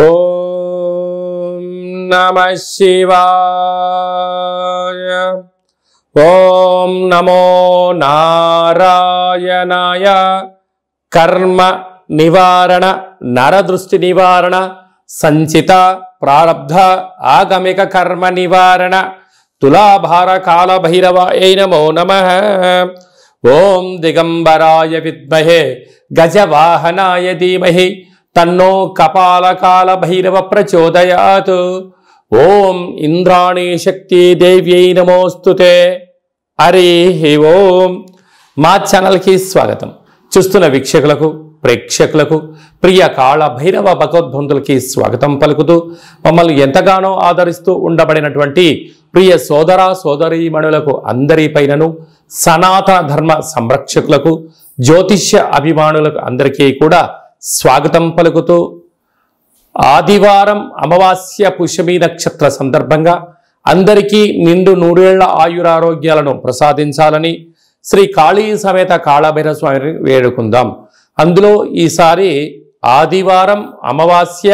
ఓం నమః శివాయ. ఓం నమో నారాయణాయ. కర్మ నివారణ, నరదృష్టి నివారణ, సంచిత ప్రారబ్ధ ఆగమిక కర్మ నివారణ, తులాభార కాల భైరవాయ నమో నమః. ఓం దిగంబరాయ విద్మహే గజవాహనాయ ధీమహి తన్నో కపాలకాల భైరవ ప్రచోదయాత్. ఓం ఇంద్రాణీ శక్తి దేవ్యై నమోస్తుతే. హరి ఓం. మా ఛానల్కి స్వాగతం. చూస్తున్న వీక్షకులకు, ప్రేక్షకులకు, ప్రియ కాళ భైరవ భగవద్బంధులకి స్వాగతం పలుకుతూ, మమ్మల్ని ఎంతగానో ఆదరిస్తూ ఉండబడినటువంటి ప్రియ సోదర సోదరీమణులకు అందరిపైనను, సనాతన ధర్మ సంరక్షకులకు, జ్యోతిష్య అభిమానులకు అందరికీ కూడా స్వాగతం పలుకుతూ, ఆదివారం అమావాస్య పుష్యమి నక్షత్ర సందర్భంగా అందరికీ నిండు నూరేళ్ల ఆయురారోగ్యాలను ప్రసాదించాలని శ్రీ కాళీ సమేత కాళభైరవ స్వామిని వేడుకుందాం. అందులో ఈసారి ఆదివారం అమావాస్య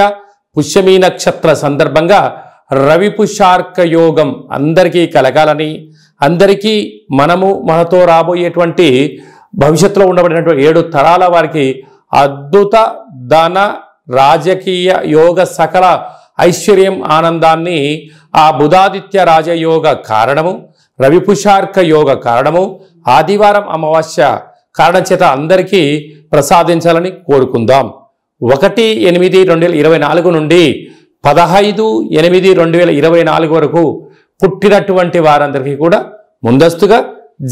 పుష్యమి నక్షత్ర సందర్భంగా రవి పుష్యార్క యోగం అందరికీ కలగాలని, అందరికీ మనతో రాబోయేటువంటి భవిష్యత్తులో ఉండబడినటువంటి 7 తరాల వారికి అద్భుత ధన రాజకీయ యోగ సకల ఐశ్వర్యం ఆనందాన్ని ఆ బుధాదిత్య రాజయోగ కారణము, రవిపుషార్క యోగ కారణము, ఆదివారం అమావాస్య కారణం చేత అందరికీ ప్రసాదించాలని కోరుకుందాం. 1/8/2024 నుండి 15/8/2024 వరకు పుట్టినటువంటి వారందరికీ కూడా ముందస్తుగా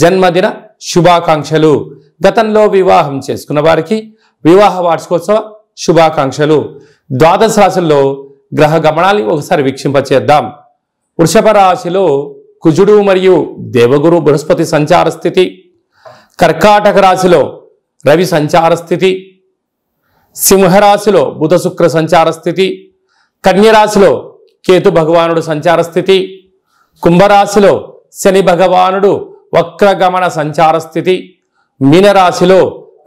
జన్మదిన శుభాకాంక్షలు. గతంలో వివాహం చేసుకున్న వారికి వివాహ వార్షికోత్సవ శుభాకాంక్షలు. ద్వాదశ రాశుల్లో గ్రహ గమనాన్ని ఒకసారి వీక్షింపచేద్దాం. వృషభ రాశిలో కుజుడు మరియు దేవగురు బృహస్పతి సంచార స్థితి, కర్కాటక రాశిలో రవి సంచార స్థితి, సింహరాశిలో బుధ శుక్ర సంచార స్థితి, కన్యరాశిలో కేతు భగవానుడు సంచార స్థితి, కుంభరాశిలో శని భగవానుడు వక్రగమన సంచార స్థితి, మీనరాశిలో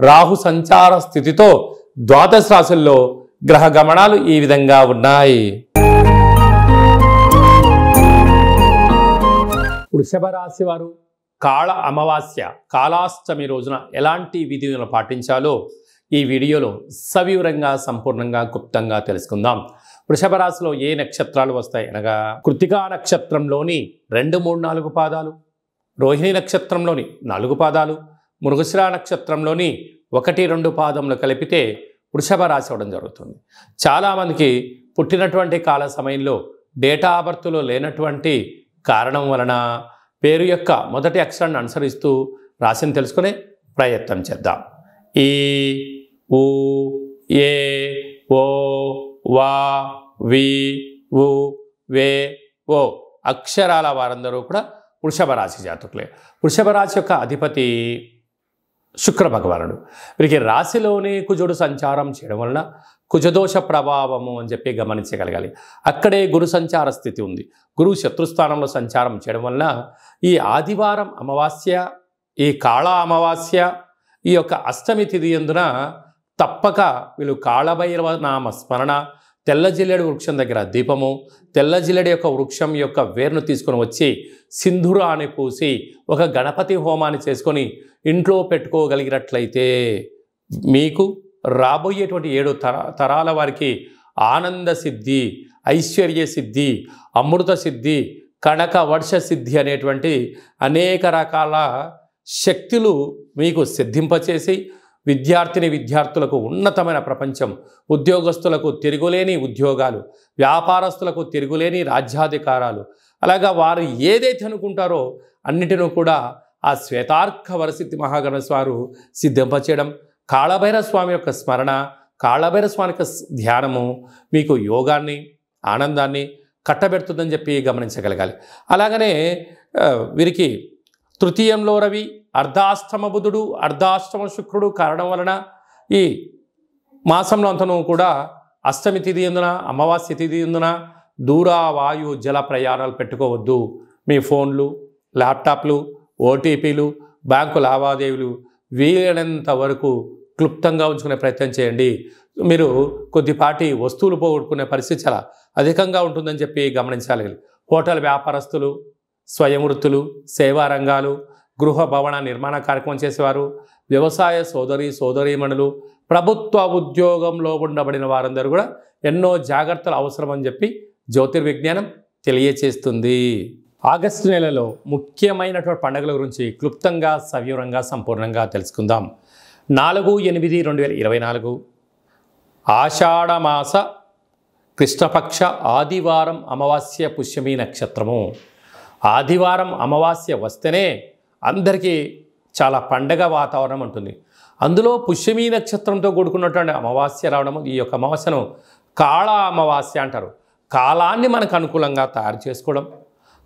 రాహు సంచార స్థితితో ద్వాదశ రాశుల్లో గ్రహ గమనాలు ఈ విధంగా ఉన్నాయి. వృషభ రాశి వారు కాళ అమావాస్య కాళాష్టమి రోజున ఎలాంటి విధులను పాటించాలో ఈ వీడియోలో సవివరంగా సంపూర్ణంగా గుప్తంగా తెలుసుకుందాం. వృషభ రాశిలో ఏ నక్షత్రాలు వస్తాయి అనగా కృత్తికా నక్షత్రంలోని 2, 3, 4 పాదాలు, రోహిణి నక్షత్రంలోని 4 పాదాలు, మృగశిర నక్షత్రంలోని 1, 2 పాదములు కలిపితే వృషభ రాశి అవ్వడం జరుగుతుంది. చాలామందికి పుట్టినటువంటి కాల సమయంలో డేటా ఆఫ్ బర్త్లో లేనటువంటి కారణం వలన పేరు యొక్క మొదటి అక్షరాన్ని అనుసరిస్తూ రాశిని తెలుసుకునే ప్రయత్నం చేద్దాం. ఈ, ఊ, ఏ, ఓ, వా, వి, వు, వే, ఓ అక్షరాల వారందరూ కూడా వృషభ రాశి జాతకులే. వృషభ రాశి యొక్క అధిపతి శుక్ర భగవానుడు. వీరికి రాశిలోనే కుజుడు సంచారం చేయడం వలన కుజదోష ప్రభావము అని చెప్పి గమనించగలగాలి. అక్కడే గురు సంచార స్థితి ఉంది. గురువు శత్రుస్థానంలో సంచారం చేయడం వలన ఈ ఆదివారం అమావాస్య, ఈ కాళ అమావాస్య, ఈ యొక్క అష్టమి తిథి యందున తప్పక వీళ్ళు కాళభైరవ నామ స్మరణ, తెల్ల జిల్లేడు వృక్షం దగ్గర దీపము, తెల్ల జిల్లేడు యొక్క వృక్షం యొక్క వేరును తీసుకొని వచ్చి సింధూరాన్ని పూసి ఒక గణపతి హోమాన్ని చేసుకొని ఇంట్లో పెట్టుకోగలిగినట్లయితే మీకు రాబోయేటువంటి 7 తరాల వారికి ఆనంద సిద్ధి, ఐశ్వర్య సిద్ధి, అమృత సిద్ధి, కనక వర్ష సిద్ధి అనేటువంటి అనేక రకాల శక్తులు మీకు సిద్ధింపచేసి విద్యార్థులకు ఉన్నతమైన ప్రపంచం, ఉద్యోగస్తులకు తిరుగులేని ఉద్యోగాలు, వ్యాపారస్తులకు తిరుగులేని రాజ్యాధికారాలు, అలాగా వారు ఏదైతే అనుకుంటారో అన్నిటినూ కూడా ఆ శ్వేతార్క వరసిద్ధి మహాగణేశ వారు సిద్ధింపచేయడం, కాళభైరవ స్వామి యొక్క స్మరణ, కాళభైరవ స్వామి యొక్క ధ్యానము మీకు యోగాన్ని, ఆనందాన్ని కట్టబెడుతుందని చెప్పి గమనించగలగాలి. అలాగనే వీరికి తృతీయంలో రవి, అర్ధాష్టమ బుధుడు, అర్ధాష్టమ శుక్రుడు కారణం వలన ఈ మాసంలో అంతను కూడా అష్టమి తిథి ఎందున, అమావాస్య తిథి ఎందున దూర వాయు జల ప్రయాణాలు పెట్టుకోవద్దు. మీ ఫోన్లు, ల్యాప్టాప్లు, ఓటీపీలు, బ్యాంకు లావాదేవీలు వీలైనంత వరకు క్లుప్తంగా ఉంచుకునే ప్రయత్నం చేయండి. మీరు కొద్దిపాటి వస్తువులు పోగొట్టుకునే పరిస్థితి చాలా అధికంగా ఉంటుందని చెప్పి గమనించాలి. హోటల్ వ్యాపారస్తులు, స్వయం వృత్తులు, సేవా రంగాలు, గృహ భవన నిర్మాణ కార్యక్రమం చేసేవారు, వ్యవసాయ సోదరీమణులు, ప్రభుత్వ ఉద్యోగంలో ఉండబడిన వారందరూ కూడా ఎన్నో జాగ్రత్తలు అవసరమని చెప్పి జ్యోతిర్విజ్ఞానం తెలియచేస్తుంది. ఆగస్టు నెలలో ముఖ్యమైనటువంటి పండుగల గురించి క్లుప్తంగా సవివరంగా సంపూర్ణంగా తెలుసుకుందాం. 4/8/2024 ఆషాఢమాస కృష్ణపక్ష ఆదివారం అమావాస్య పుష్యమి నక్షత్రము. ఆదివారం అమావాస్య వస్తేనే అందరికీ చాలా పండగ వాతావరణం ఉంటుంది. అందులో పుష్యమి నక్షత్రంతో కూడుకున్నటువంటి అమావాస్య రావడము, ఈ యొక్క అమావాస్యను కాళ అమావాస్య అంటారు. కాలాన్ని మనకు అనుకూలంగా తయారు చేసుకోవడం,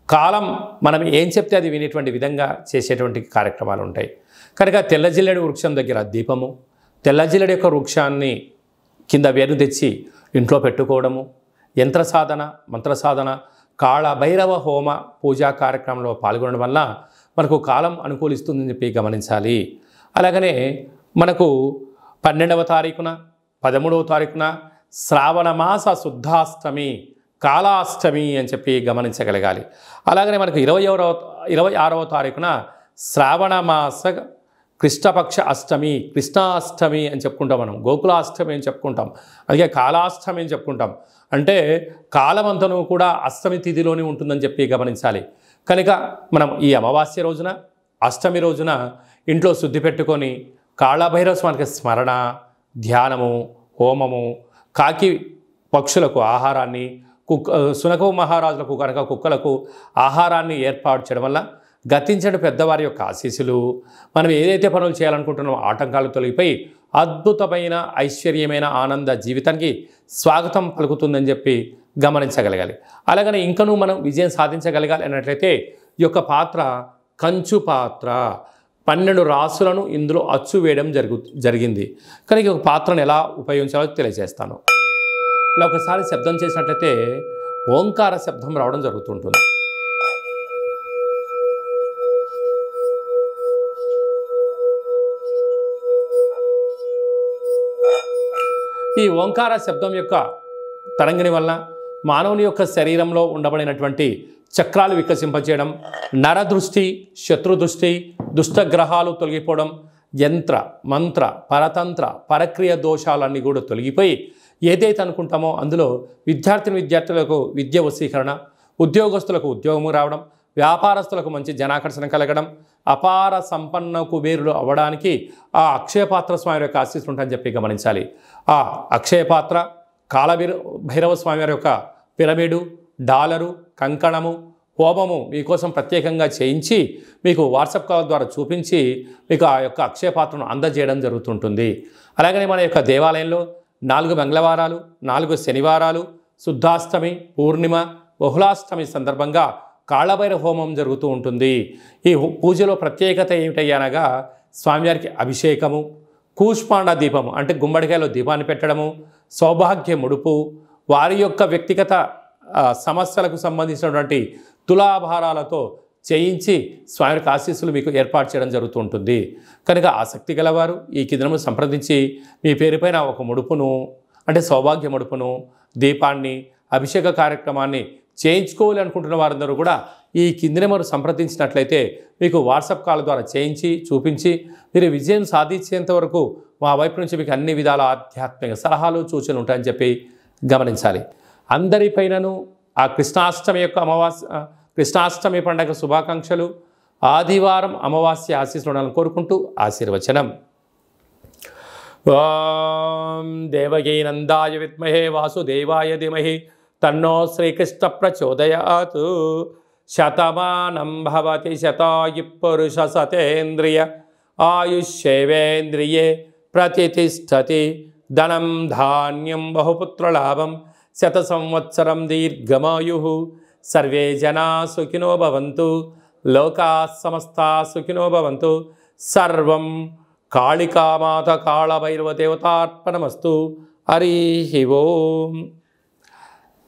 కాలం మనం ఏం చెప్తే అది వినేటువంటి విధంగా చేసేటువంటి కార్యక్రమాలు ఉంటాయి. కనుక తెల్లజిల్లెడు వృక్షం దగ్గర దీపము, తెల్లజిల్లెడు యొక్క వృక్షాన్ని కింద వేరు తెచ్చి ఇంట్లో పెట్టుకోవడము, యంత్ర సాధన, మంత్ర సాధన, కాళ భైరవ హోమ పూజా కార్యక్రమంలో పాల్గొనడం వల్ల మనకు కాలం అనుకూలిస్తుందని చెప్పి గమనించాలి. అలాగనే మనకు 12వ తారీఖున 13వ తారీఖున శ్రావణ మాస శుద్ధాష్టమి, కాళాష్టమి అని చెప్పి గమనించగలగాలి. అలాగనే మనకు 26వ తారీఖున శ్రావణ మాస కృష్ణపక్ష అష్టమి, కృష్ణాష్టమి అని చెప్పుకుంటాం. మనం గోకులాష్టమి అని చెప్పుకుంటాం, అలాగే కాళాష్టమి అని చెప్పుకుంటాం. అంటే కాలమంతను కూడా అష్టమి తిథిలోనే ఉంటుందని చెప్పి గమనించాలి. కనుక మనం ఈ అమావాస్య రోజున, అష్టమి రోజున ఇంట్లో శుద్ధి పెట్టుకొని కాళభైరవ స్వామికి స్మరణ, ధ్యానము, హోమము, కాకి పక్షులకు ఆహారాన్ని, సునక మహారాజులకు కనుక కుక్కలకు ఆహారాన్ని ఏర్పాటు చేయడం వల్ల గతించిన పెద్దవారి యొక్క ఆశీస్సులు, మనం ఏదైతే పనులు చేయాలనుకుంటున్నామో ఆటంకాలు తొలగిపోయి అద్భుతమైన ఐశ్వర్యమైన ఆనంద జీవితానికి స్వాగతం పలుకుతుందని చెప్పి గమనించగలగాలి. అలాగనే ఇంకనూ మనం విజయం సాధించగలగాలి అన్నట్లయితే ఈ యొక్క పాత్ర కంచు పాత్ర, 12 రాసులను ఇందులో అచ్చు వేయడం జరిగింది. కనుక ఒక పాత్రను ఎలా ఉపయోగించాలో తెలియజేస్తాను. ఇలా ఒకసారి శబ్దం చేసినట్లయితే ఓంకార శబ్దం రావడం జరుగుతుంటుంది. ఈ ఓంకార శబ్దం యొక్క తరంగిణి వల్ల మానవుని యొక్క శరీరంలో ఉండబడినటువంటి చక్రాలు వికసింపచేయడం, నరదృష్టి, శత్రుదృష్టి, దుష్టగ్రహాలు తొలగిపోవడం, యంత్ర మంత్ర పరతంత్ర పరక్రియ దోషాలన్నీ కూడా తొలగిపోయి ఏదైతే అనుకుంటామో అందులో విద్యార్థులకు విద్య వశీకరణ, ఉద్యోగస్తులకు ఉద్యోగము రావడం, వ్యాపారస్తులకు మంచి జనాకర్షణ కలగడం, అపార సంపన్న కుబేరులు అవ్వడానికి ఆ అక్షయపాత్ర స్వామి యొక్క ఆశీస్సులు ఉంటాయని చెప్పి గమనించాలి. ఆ అక్షయపాత్ర, భైరవ స్వామి వారి యొక్క పిరమిడు, డాలరు, కంకణము, హోమము మీకోసం ప్రత్యేకంగా చేయించి మీకు వాట్సాప్ కాల్ ద్వారా చూపించి మీకు ఆ యొక్క అక్షయపాత్రను అందజేయడం జరుగుతుంటుంది. అలాగనే మన యొక్క దేవాలయంలో 4 మంగళవారాలు, 4 శనివారాలు, శుద్ధాష్టమి, పూర్ణిమ, బహుళాష్టమి సందర్భంగా కాళభైరవ హోమం జరుగుతూ ఉంటుంది. ఈ పూజలో ప్రత్యేకత ఏమిటయ్యనగా స్వామివారికి అభిషేకము, కూష్మాండ దీపము అంటే గుమ్మడికాయలో దీపాన్ని పెట్టడము, సౌభాగ్య ముడుపు, వారి యొక్క వ్యక్తిగత సమస్యలకు సంబంధించినటువంటి తులాభారాలతో చేయించి స్వామివారికి ఆశీస్సులు మీకు ఏర్పాటు చేయడం జరుగుతూ ఉంటుంది. కనుక ఆసక్తి గలవారు ఈ కిందను సంప్రదించి మీ పేరుపైన ఒక ముడుపును అంటే సౌభాగ్య ముడుపును, దీపాన్ని, అభిషేక కార్యక్రమాన్ని చేయించుకోవాలి అనుకుంటున్న వారందరూ కూడా ఈ కింది నెంబర్ సంప్రదించినట్లయితే మీకు వాట్సాప్ కాల్ ద్వారా చేయించి చూపించి మీరు విజయం సాధించేంత వరకు మా వైపు నుంచి మీకు అన్ని విధాల ఆధ్యాత్మిక సలహాలు సూచనలు ఉంటాయని చెప్పి గమనించాలి. అందరిపైనను ఆ కృష్ణాష్టమి పండగ శుభాకాంక్షలు, ఆదివారం అమావాస్య ఆశీస్సులు ఉండాలని కోరుకుంటూ ఆశీర్వచనం. ఓం దేవకీ నందాయ విద్మహే వాసుదేవాయ ధీమహి తన్నో శ్రీకృష్ణ ప్రచోదయాత్. శతమానం భవతి శతాయు పురుష సతేంద్రియ ఆయుష్యేవేంద్రియే ప్రతిష్టతి. ధనం ధాన్యం బహుపుత్రలాభం శత సంవత్సరం దీర్ఘమాయు. సర్వే జనా సుఖినో భవంతు, లోకా సమస్తా సుఖినో భవంతు. సర్వం కాళికామాత కాళభైరవ దేవతార్పణమస్తు. హరి ఓం.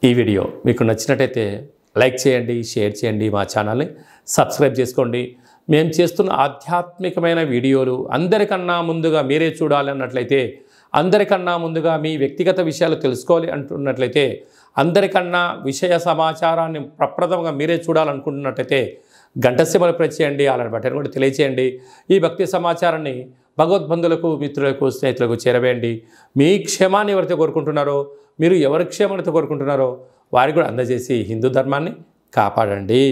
ఈ వీడియో మీకు నచ్చినట్టయితే లైక్ చేయండి, షేర్ చేయండి, మా ఛానల్ని సబ్స్క్రైబ్ చేసుకోండి. మేము చేస్తున్న ఆధ్యాత్మికమైన వీడియోలు అందరికన్నా ముందుగా మీరే చూడాలి అన్నట్లయితే, అందరికన్నా ముందుగా మీ వ్యక్తిగత విషయాలు తెలుసుకోవాలి అంటున్నట్లయితే, అందరికన్నా విషయ సమాచారాన్ని ప్రప్రథమంగా మీరే చూడాలనుకుంటున్నట్లయితే గంట సింబల్ ప్రెస్ చేయండి, అలాంటి బటన్ కూడా తెలియచేయండి. ఈ భక్తి సమాచారాన్ని భగవద్బంధులకు, మిత్రులకు, స్నేహితులకు చేరవేయండి. మీ క్షేమాన్ని ఎవరైతే కోరుకుంటున్నారో, మీరు ఎవరి క్షేమాన్ని కోరుకుంటున్నారో వారికి కూడా అందజేసి హిందూ ధర్మాన్ని కాపాడండి.